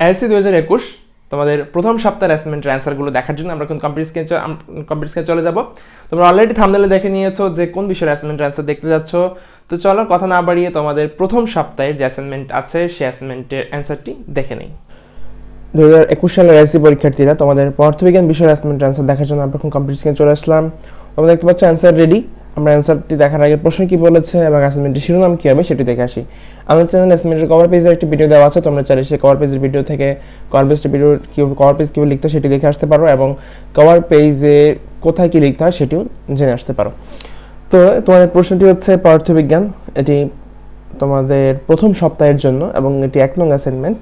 SSC 2021 তোমাদের প্রথম সপ্তাহের অ্যাসাইনমেন্টের অ্যান্সারগুলো দেখার জন্য আমরা কমপ্লিট স্ক্রিনে চলে যাব। তোমরা অলরেডি থাম্বনেলে দেখে নিয়েছো যে কোন বিষয়ের অ্যাসাইনমেন্টের অ্যান্সার দেখতে যাচ্ছ। তো চলো কথা না বাড়িয়ে তোমাদের প্রথম সপ্তাহের যে অ্যাসাইনমেন্ট আছে সেই অ্যাসাইনমেন্টের অ্যান্সারটি দেখে নেই। 2021 সালের এসএসসি পরীক্ষার্থীরা তোমাদের পদার্থবিজ্ঞান বিষয়ের অ্যাসাইনমেন্টের অ্যান্সার দেখার জন্য আমরা এখন কমপ্লিট স্ক্রিনে চলে আসলাম। তোমরা দেখতে পাচ্ছ অ্যান্সার রেডি। আমরা অ্যান্সারটি দেখার আগে প্রশ্ন কি বলেছে এবং অ্যাসাইনমেন্টের শিরোনাম কি হবে সেটি দেখে আসি। আমাদের চ্যানেলে অ্যাসাইনমেন্টের কভার পেজের একটি ভিডিও দেওয়া আছে, তোমরা চাইলে সেই কভার পেজের ভিডিও থেকে কভার পেজ কিভাবে লিখতে হয় সেটি দেখে আসতে পারো এবং কভার পেজে কোথায় কি লিখতে হয় সেটিও জেনে আসতে পারো। তো তোমাদের প্রশ্নটি হচ্ছে পদার্থবিজ্ঞান, এটি তোমাদের প্রথম সপ্তাহের জন্য এবং এটি 1 নং অ্যাসাইনমেন্ট।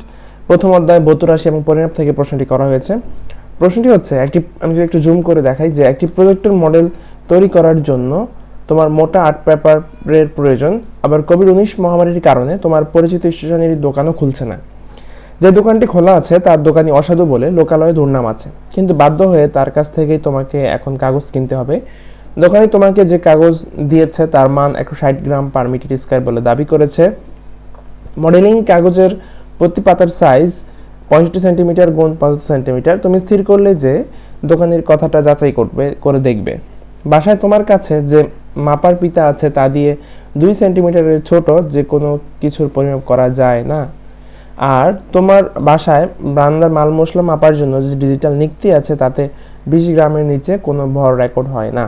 প্রথম অধ্যায় ভৌত রাশি এবং পরিমাপ থেকে প্রশ্নটি করা হয়েছে। প্রশ্নটি হচ্ছে আমি যদি একটু জুম করে দেখাই যে একটি প্রজেক্টর মডেল তৈরি করার জন্য তোমার মোটা আর্ট পেপারের প্রয়োজন, আবার কোভিড-19 মহামারীর কারণে তোমার পরিচিত স্টেশনারি দোকানও খুলছে না। যে দোকানটি খোলা আছে তার দোকানি অসাধু বলে লোকালয়ে দুর্নাম আছে, কিন্তু বাধ্য হয়ে তার কাছ থেকেই তোমাকে এখন কাগজ কিনতে হবে। দোকানি তোমাকে যে কাগজ দিয়েছে তার মান 160 গ্রাম পার মিটার স্কয়ার বলে দাবি করেছে। মডেলিং কাগজের প্রতি পাতার সাইজ 65 সেন্টিমিটার গুণ 75 সেন্টিমিটার। তুমি স্থির করলে যে দোকানের কথাটা যাচাই করে দেখবে। বাসায় তোমার কাছে যে মাপার পিতা আছে তা দিয়ে 2 সেন্টিমিটারের ছোট যে কোনো কিছুর পরিমাপ করা যায় না। আর তোমার বাসায় রান্নার মাল মশলা মাপার জন্য যে ডিজিটাল নিক্তি আছে তাতে 20 গ্রামের নিচে কোনো ভর রেকর্ড হয় না।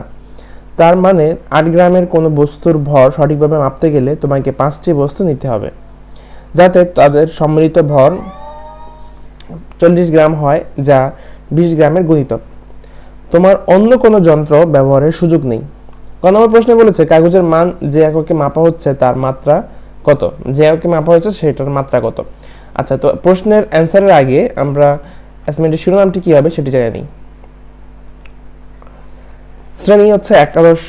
তার মানে 8 গ্রামের কোনো বস্তুর ভর সঠিকভাবে মাপতে গেলে তোমাকে 5টি বস্তু নিতে হবে যাতে তাদের সম্মিলিত ভর 40 গ্রাম হয়, যা 20 গ্রামের গুণিতক। তোমার অন্য কোনো যন্ত্র ব্যবহারের সুযোগ নেই। ক নম্বর প্রশ্নে বলেছে কাগজের মান যে এককে মাপা হচ্ছে তার মাত্রা কত, যে এককে মাপা হচ্ছে সেটার মাত্রা কত। আচ্ছা, তো প্রশ্নের অ্যান্সারের আগে আমরা অ্যাসাইনমেন্টের শিরোনামটি কি হবে সেটি জেনে নিই। শ্রেণী হচ্ছে একাদশ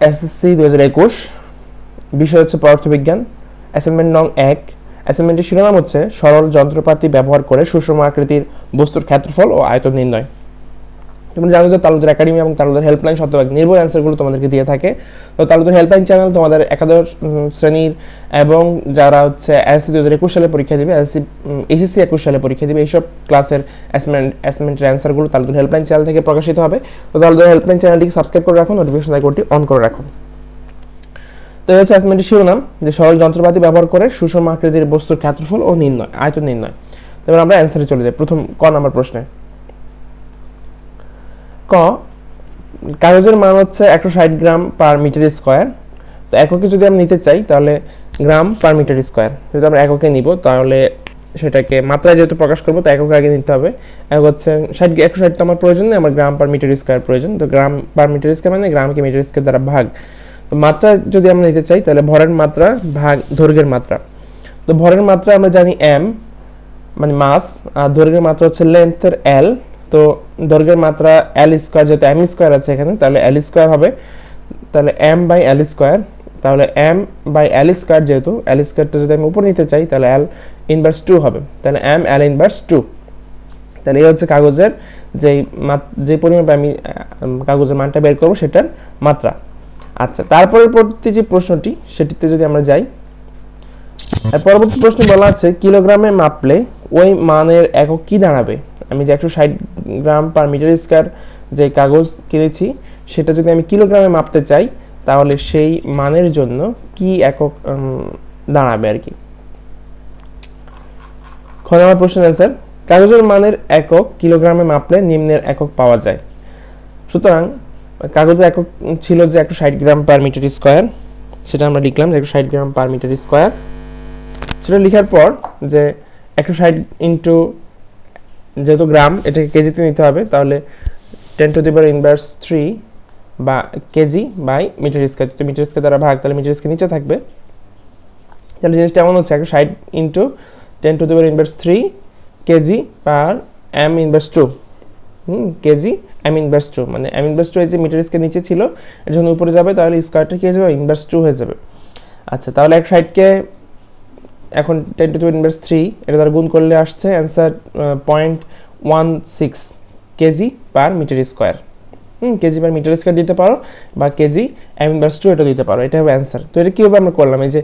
এসএসসি 2021, বিষয় হচ্ছে পদার্থবিজ্ঞান। অ্যাসাইনমেন্ট নং 1। অ্যাসাইনমেন্টের শিরোনাম হচ্ছে সরল যন্ত্রপাতি ব্যবহার করে সুষম আকৃতির বস্তুর ক্ষেত্রফল ও আয়তন নির্ণয়। তোমরা জানো যে তালুদের একাডেমি এবং তালুদের হেল্পলাইন শতভাগ নির্ভুল অ্যান্সারগুলো তোমাদেরকে দিয়ে থাকে। তো তালুদের হেল্পলাইন চ্যানেল তোমাদের একাদশ শ্রেণীর এবং যারা হচ্ছে এসএসসি 2021 সালে পরীক্ষা দিবে, এসএসসি 21 সালে পরীক্ষা দিবে, এইসব ক্লাসের অ্যাসাইনমেন্টের অ্যান্সারগুলো তালুদের হেল্পলাইন চ্যানেল থেকে প্রকাশিত হবে। তো তালুদের হেল্পলাইন চ্যানেলটিকে সাবস্ক্রাইব করে রাখুন, নোটিফিকেশন আইকনটি অন করে রাখুন। তো এই হচ্ছে অ্যাসাইনমেন্টের শিরোনাম, যে সরল যন্ত্রপাতি ব্যবহার করে সুষম আকৃতির বস্তুর ক্ষেত্রফল ও নির্ণয়, আয়তন নির্ণয়। এবার আমরা অ্যান্সারে চলে যাই। প্রথম ক নাম্বার প্রশ্নে। ক, কাগজের মান হচ্ছে 160 গ্রাম পার মিটার স্কয়ার। তো এককে যদি আমরা নিতে চাই তাহলে গ্রাম পার মিটার স্কয়ার। যদি আমরা এককে নিব তাহলে সেটাকে মাত্রায় যেহেতু প্রকাশ করবো তো এককে আগে নিতে হবে। একক হচ্ছে 160 তো আমার প্রয়োজন নেই, আমার গ্রাম পার মিটার স্কয়ার প্রয়োজন। তো গ্রাম পার মিটার স্কয়ার মানে গ্রামকে মিটার স্কয়ার দ্বারা ভাগ। তো মাত্রা যদি আমরা নিতে চাই তাহলে ভরের মাত্রা ভাগ দৈর্ঘ্যের মাত্রা। তো ভরের মাত্রা আমরা জানি m মানে মাস, আর দৈর্ঘ্যের মাত্রা হচ্ছে লেন্থের l। তো দৈর্ঘ্যের মাত্রা l স্কয়ার, যেহেতু m স্কয়ার আছে এখানে তাহলে l স্কয়ার হবে। তাহলে m বাই l স্কয়ার, তাহলে m বাই l স্কয়ার, যেহেতু l স্কয়ারটা যদি আমি উপর নিতে চাই তাহলে l ইনভার্স 2 হবে। তাহলে m l ইনভার্স 2। তাহলে এই হচ্ছে কাগজের যে পরিমাপে আমি কাগজের মানটা বের করব সেটার মাত্রা। আচ্ছা, তারপরে পরবর্তী যে প্রশ্নটি সেটিতে যদি আমরা যাই, পরবর্তী প্রশ্নে বলা আছে কিলোগ্রামে মাপলে ওই মানের একক কি দাঁড়াবে। আমি যে 160 গ্রাম পার মিটার স্কয়ার যে কাগজ কিনেছি সেটা যদি আমি কিলোগ্রামে মাপতে চাই তাহলে সেই মানের জন্য কি একক দাঁড়াবে আর কি। খ নম্বর প্রশ্নের অ্যান্সার, কাগজের মানের একক কিলোগ্রামে মাপলে নিম্নের একক পাওয়া যায়। সুতরাং কাগজের একক ছিল যে 160 গ্রাম পার মিটার স্কয়ার, সেটা আমরা লিখলাম যে 160 গ্রাম পার মিটার স্কয়ার। সেটা লেখার পর যে 160 ইন্টু যেহেতু গ্রাম এটাকে কেজিতে নিতে হবে, তাহলে 10 টু দি পাওয়ার ইনভার্স 3 বা কেজি বাই মিটার স্কয়ার। তো মিটার স্কয়ার দ্বারা ভাগ, তাহলে মিটার স্কয়ার নিচে থাকবে। তাহলে জিনিসটা এমন হচ্ছে 160 into 10 to the power inverse 3 KG per m inverse 2। KG m inverse 2 মানে m ইনভার্স 2 এই যে মিটার স্কয়ার নিচে ছিল এর জন্য উপরে যাবে, তাহলে স্কয়ারটা কি হয়ে যাবে, ইনভার্স 2 হয়ে যাবে। আচ্ছা, তাহলে 160 কে এখন 10 টু দি পাওয়ার ইনভার্স 3 এটা দ্বারা গুণ করলে আসছে answer 0.16 KG per metre square. KG per metre square দিতে পারো বা কেজি m ইনভার্স 2 এটা দিতে পারো, এটা হবে অ্যান্সার। তো এটা কিভাবে আমরা করলাম, এই যে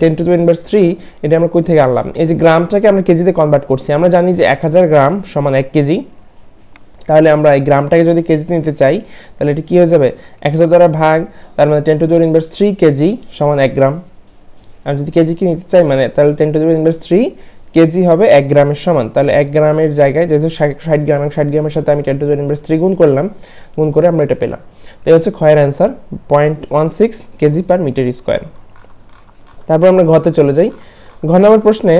10 টু দি ইনভার্স 3 এটা আমরা কই থেকে আনলাম, এই যে গ্রামটাকে আমরা কেজিতে কনভার্ট করছি। আমরা জানি যে 1000 গ্রাম সমান 1 কেজি, তাহলে আমরা এই গ্রামটাকে যদি কেজিতে নিতে চাই তাহলে এটা কি হয়ে যাবে 1000 দ্বারা ভাগ, তার মানে 10 টু দি ইনভার্স 3 কেজি সমান 1 গ্রাম। আর যদি কেজি কি নিতে চাই মানে তাহলে 10 টু দি ইনভার্স 3 কেজি হবে 1 গ্রামের সমান। তাহলে 1 গ্রামের জায়গায় যেহেতু 60 গ্রাম, 60 গ্রামের সাথে আমি 10 টু দি ইনভার্স 3 গুণ করলাম, গুণ করে আমরা এটা পেলাম। এই হচ্ছে ক্ষয়ের answer 0.16 KG per metre square. তারপর আমরা ঘতে চলে যাই। ঘ নম্বর প্রশ্নে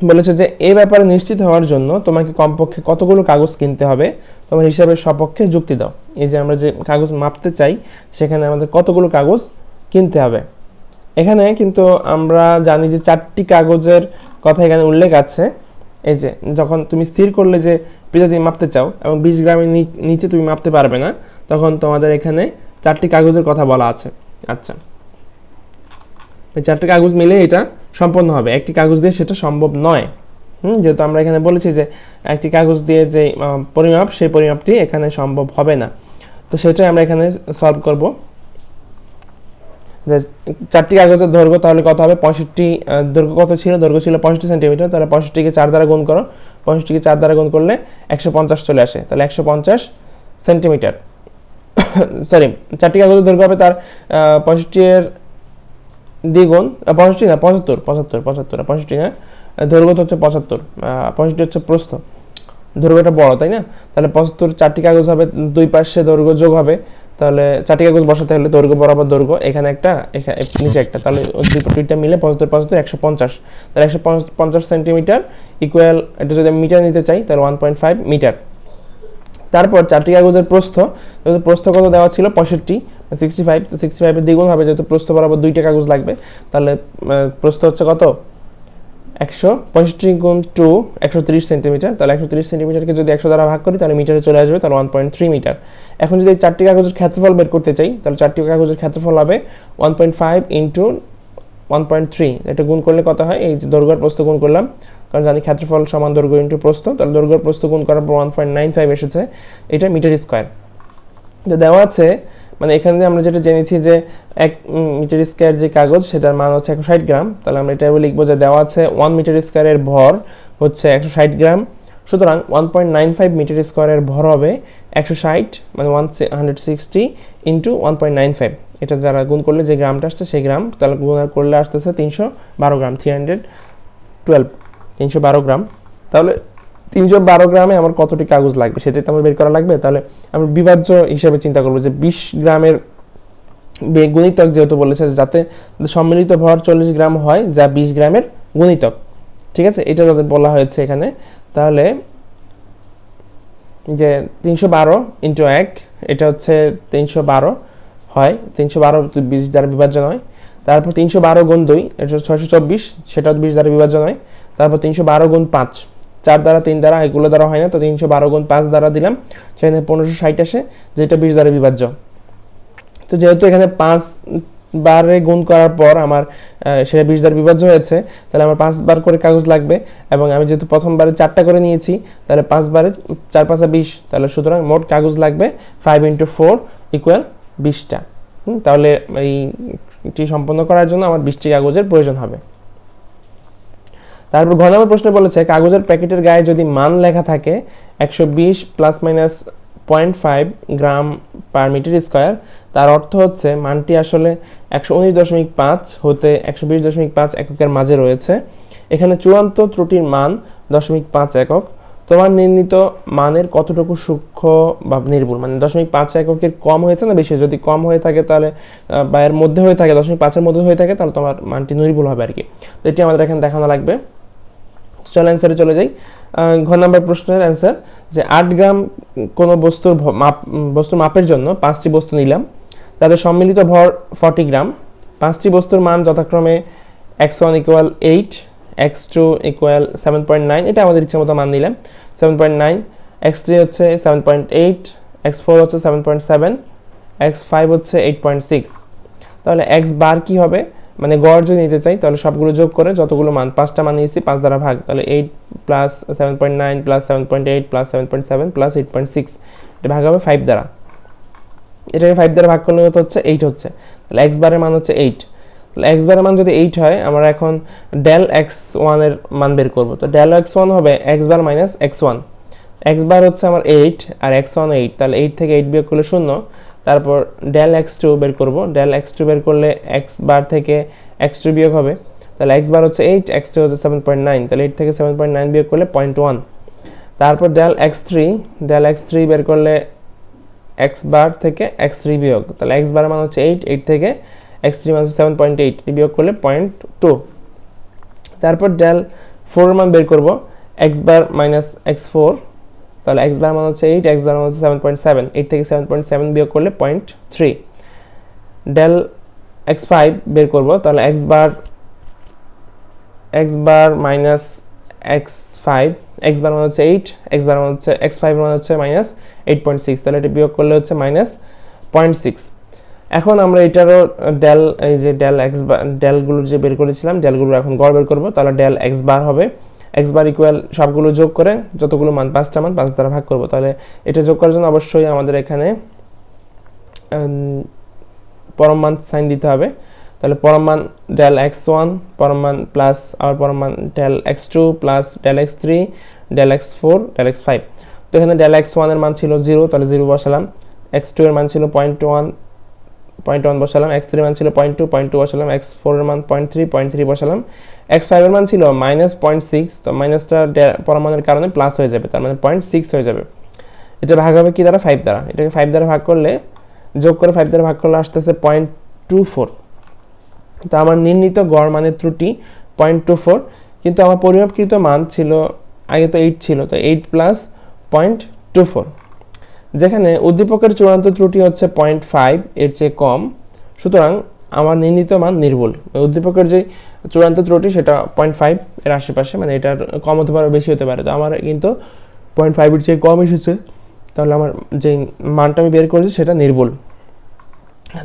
বলেছে যে এই ব্যাপারে নিশ্চিত হওয়ার জন্য তোমাকে কমপক্ষে কতগুলো কাগজ কিনতে হবে, তোমার হিসাবের সপক্ষে যুক্তি দাও। এই যে আমরা যে কাগজ মাপতে চাই সেখানে আমাদের কতগুলো কাগজ কিনতে হবে। এখানে কিন্তু আমরা জানি যে 4টি কাগজের কথা এখানে উল্লেখ আছে। এই যে যখন তুমি স্থির করলে যে পিজা তুমি মাপতে চাও এবং 20 গ্রামের নিচে তুমি মাপতে পারবে না, তখন তোমাদের এখানে 4টি কাগজের কথা বলা আছে। আচ্ছা, এই 4টি কাগজ মিলে এটা সম্পন্ন হবে, একটি কাগজ দিয়ে সেটা সম্ভব নয়। যেহেতু আমরা এখানে বলেছি যে একটি কাগজ দিয়ে যে পরিমাপ, সেই পরিমাপটি এখানে সম্ভব হবে না। তো সেটাই আমরা এখানে সলভ করব। যে 4টি কাগজের দৈর্ঘ্য তাহলে কত হবে, 65 দৈর্ঘ্য কত ছিল, দৈর্ঘ্য ছিল 65 সেন্টিমিটার, তাহলে 65 কে 4 দ্বারা গুণ করো, 65 কে 4 দ্বারা গুণ করলে 150 চলে আসে, তাহলে 150 সেন্টিমিটার। সরি, 4টি কাগজের দৈর্ঘ্য হবে তার 65 এর দ্বিগুণ, 65 না 75, 65 না, দৈর্ঘ্য হচ্ছে 75, 65 হচ্ছে প্রস্থ, দৈর্ঘ্যটা বড় তাই না, তাহলে 75 4টি কাগজ হবে, দুই পাশে দৈর্ঘ্য যোগ হবে, তাহলে 4টি কাগজ বসাতে হলে দৈর্ঘ্য বরাবর দৈর্ঘ্য, এখানে একটা এখানে নিচে একটা, তাহলে দুইটা মিলে 75 150, তাহলে 150 সেন্টিমিটার ইকুয়াল, এটা যদি আমি মিটার নিতে চাই তাহলে 1.5 মিটার। তারপর 4টি কাগজের প্রস্থ, যেহেতু প্রস্থ কত দেওয়া ছিল 65, 65, তো 65 এর দ্বিগুণ হবে, যেহেতু প্রস্থ বরাবর 2টা কাগজ লাগবে, তাহলে প্রস্থ হচ্ছে কত 165 গুণ 2 130 সেন্টিমিটার, তাহলে 130 সেন্টিমিটারকে যদি 100 দ্বারা ভাগ করি তাহলে মিটারে চলে আসবে, তাহলে 1.3 মিটার। এখন যদি এই 4টি কাগজের ক্ষেত্রফল বের করতে চাই তাহলে 4টি কাগজের ক্ষেত্রফল হবে 1.5 ইনটু 1.3, এটা গুণ করলে কত হয়, এই যে দৈর্ঘ্য আর প্রস্থ গুণ করলাম, কারণ জানি ক্ষেত্রফল সমান দৈর্ঘ্য ইনটু প্রস্থ, তাহলে দৈর্ঘ্য আর প্রস্থ গুণ করার পর 1.95 এসেছে, এটা মিটার স্কয়ার। তো দেওয়া আছে, মানে এখানে আমরা যেটা জেনেছি যে 1 মিটার স্কয়ার যে কাগজ সেটার মান হচ্ছে 160 গ্রাম, তাহলে আমরা এটা লিখব যে দেওয়া আছে 1 মিটার স্কয়ারের ভর হচ্ছে 160 গ্রাম, সুতরাং 1.95 মিটার স্কয়ারের ভর হবে 160, মানে 160 ইনটু 1.95, এটা যারা গুণ করলে যে গ্রামটা আসছে সেই গ্রাম, তাহলে গুণ করলে আসতেছে 312 গ্রাম, 312 গ্রাম। তাহলে 312 গ্রামে আমার কতটি কাগজ লাগবে সেটাই তো আমার বের করা লাগবে। তাহলে আমরা বিভাজ্য হিসেবে চিন্তা করব যে 20 গ্রামের গুণিতক, যেহেতু বলেছে যাতে সম্মিলিত ভর 40 গ্রাম হয় যা 20 গ্রামের গুণিতক, ঠিক আছে, এটা যাদের বলা হয়েছে এখানে। তাহলে যে 312 ইনটু 1, এটা হচ্ছে 312 হয়, 312 20 দ্বারা বিভাজ্য হয়। তারপর 312 গুণ 2, এটা 624, সেটাও 20 দ্বারা বিভাজ্য হয়। তারপর 312 গুণ 5, 4 দ্বারা 3 দ্বারা এগুলো দ্বারা হয় না, তো 312 গুণ 5 দ্বারা দিলাম, সেখানে 1560 আসে, যেটা 20 দ্বারা বিভাজ্য। তো যেহেতু এখানে 5 বারে গুণ করার পর আমার সেটা 20 দ্বারা বিভাজ্য হয়েছে, তাহলে আমার 5 বার করে কাগজ লাগবে, এবং আমি যেহেতু প্রথমবারে 4টা করে নিয়েছি, তাহলে 5 বারে 4 5 20, তাহলে সুতরাং মোট কাগজ লাগবে 5 × 4 ইকুয়াল 20টা। তাহলে এইটি সম্পন্ন করার জন্য আমার 20টি কাগজের প্রয়োজন হবে। তারপর ঘ নম্বর প্রশ্নে বলেছে কাগজের প্যাকেটের গায়ে যদি মান লেখা থাকে 120 ± 0.5 গ্রাম পার মিটার স্কয়ার, তার অর্থ হচ্ছে মানটি আসলে 119.5 হতে 120.5 এককের মাঝে রয়েছে। এখানে চূড়ান্ত ত্রুটির মান 0.5 একক। তোমার নির্ণীত মানের কতটুকু সূক্ষ্ম বা নির্ভুল, মানে 0.5 এককের কম হয়েছে না বেশি, যদি কম হয়ে থাকে তাহলে বা এর মধ্যে হয়ে থাকে, 0.5 এর মধ্যে হয়ে থাকে, তাহলে তোমার মানটি নির্ভুল হবে আর কি। তো এটি আমাদের এখানে দেখানো লাগবে। চলো অ্যান্সারে চলে যাই। ঘ নম্বর প্রশ্নের অ্যান্সার যে 8 গ্রাম কোন বস্তুর মাপের জন্য 5টি বস্তু নিলাম, তাদের সম্মিলিত ভর 40 গ্রাম। 5টি বস্তুর মান যথাক্রমে x1 = 8, x2 = 7.9, এটা আমাদের ইচ্ছা মতো মান নিলাম, 7.9, x3 হচ্ছে 7.8, x4 হচ্ছে 7.7, x5 হচ্ছে 8.6। তাহলে x বার কি হবে, মানে গড় যদি নিতে চাই তাহলে সবগুলো যোগ করে যতগুলো মান, 5টা মান নিয়েছি 5 দ্বারা ভাগ, তাহলে 8 + 7.9 + 7.8 + 7.7 + 8.6, এটা ভাগ হবে 5 দ্বারা, এটাকে 5 দ্বারা ভাগ করলে কত হচ্ছে 8 হচ্ছে, তাহলে x বারের মান হচ্ছে 8। তাহলে x বারের মান যদি 8 হয় আমরা এখন ডেল x1 এর মান বের করব। তো ডেল x1 হবে x bar minus x1, x বার হচ্ছে আমার 8 আর x1 8, তাহলে 8 থেকে 8 বিয়োগ করলে 0। তারপর ডেল x2 বের করব, ডেল x2 বের করলে x বার থেকে x2 বিয়োগ হবে, তাহলে x বার হচ্ছে 8, x2 হচ্ছে 7.9, তাহলে 8 থেকে 7.9 বিয়োগ করলে 0.1। তারপর ডেল x3 বের করলে x বার থেকে x3 বিয়োগ, তাহলে x বারের মান হচ্ছে 8, 8 থেকে x3 মান হচ্ছে 7.8, বিয়োগ করলে 0.2। তারপর ডেল 4 এর মান বের করব, x বার মাইনাস x4, তাহলে x বার মান হচ্ছে 8, x বার মান হচ্ছে 7.7, 8 থেকে 7.7 বিয়োগ করলে 0.3। ডেল x5 বের করব, তাহলে x bar minus x5, x বার মান হচ্ছে 8, x বার মান হচ্ছে x5 মান হচ্ছে মাইনাস 8.6, তাহলে এটা বিয়োগ করলে হচ্ছে মাইনাস 0.6। এখন আমরা এটারও ডেল, এই যে ডেল x বার ডেলগুলো যে বের করেছিলাম ডেলগুলো এখন গড় বের করব, তাহলে ডেল x বার হবে x বার ইকুয়াল সবগুলো যোগ করে যতগুলো মান 5টা মান 5 দ্বারা ভাগ করব। তাহলে এটা যোগ করার জন্য অবশ্যই আমাদের এখানে পরম মান সাইন দিতে হবে, তাহলে পরম মান ডেল x1 পরম মান প্লাস আর পরম মান del x2 plus del x3 del x4 del x5। তো এখানে ডেল x1 এর মান ছিল 0, তাহলে 0 বসালাম, x2 এর মান ছিল 0.1 বসালাম, x3 এর মান ছিল 0.2 বসালাম, x4 এর মান 0.3 বসালাম, x5 এর মান ছিল -0.6, তো মাইনাসটা পরমাণুর কারণে প্লাস হয়ে যাবে, তার মানে 0.6 হয়ে যাবে। এটা ভাগ হবে কি দ্বারা 5 দ্বারা, এটাকে 5 দ্বারা ভাগ করলে যোগ করে 5 দ্বারা ভাগ করলে আসতেছে 0.24। তো আমার নির্ণীত গড় মানের ত্রুটি 0.24, কিন্তু আমার পরিমাপকৃত মান ছিল আগে তো 8 ছিল, তো 8 প্লাস 0.24। যেখানে উদ্দীপকের চূড়ান্ত ত্রুটি হচ্ছে 0.5 এর চেয়ে কম, সুতরাং আমার নির্ণীত মান নির্ভুল। উদ্দীপকের যে চূড়ান্ত ত্রুটি সেটা 0.5 এর আশেপাশে, মানে এটার কম হতে পারে বেশি হতে পারে, তো আমার কিন্তু 0.5 এর চেয়ে কম এসেছে, তাহলে আমার যে মানটা আমি বের করেছি সেটা নির্ভুল।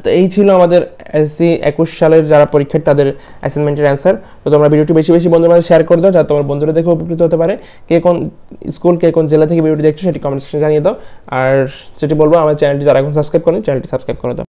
তো এই ছিল আমাদের এসসি 21 সালের যারা পরীক্ষার্থী তাদের অ্যাসাইনমেন্টের অ্যান্সার। তো তোমরা ভিডিওটি বেশি বেশি বন্ধুদের মাঝে শেয়ার করে দাও, যাতে তোমার বন্ধুরা দেখে উপকৃত হতে পারে। কে কোন স্কুল কে কোন জেলা থেকে ভিডিওটি দেখছো সেটি কমেন্ট সেকশনে জানিয়ে দাও। আর যেটি বলবো, আমার চ্যানেলটি যারা এখন সাবস্ক্রাইব করেনি চ্যানেলটি সাবস্ক্রাইব করে দাও।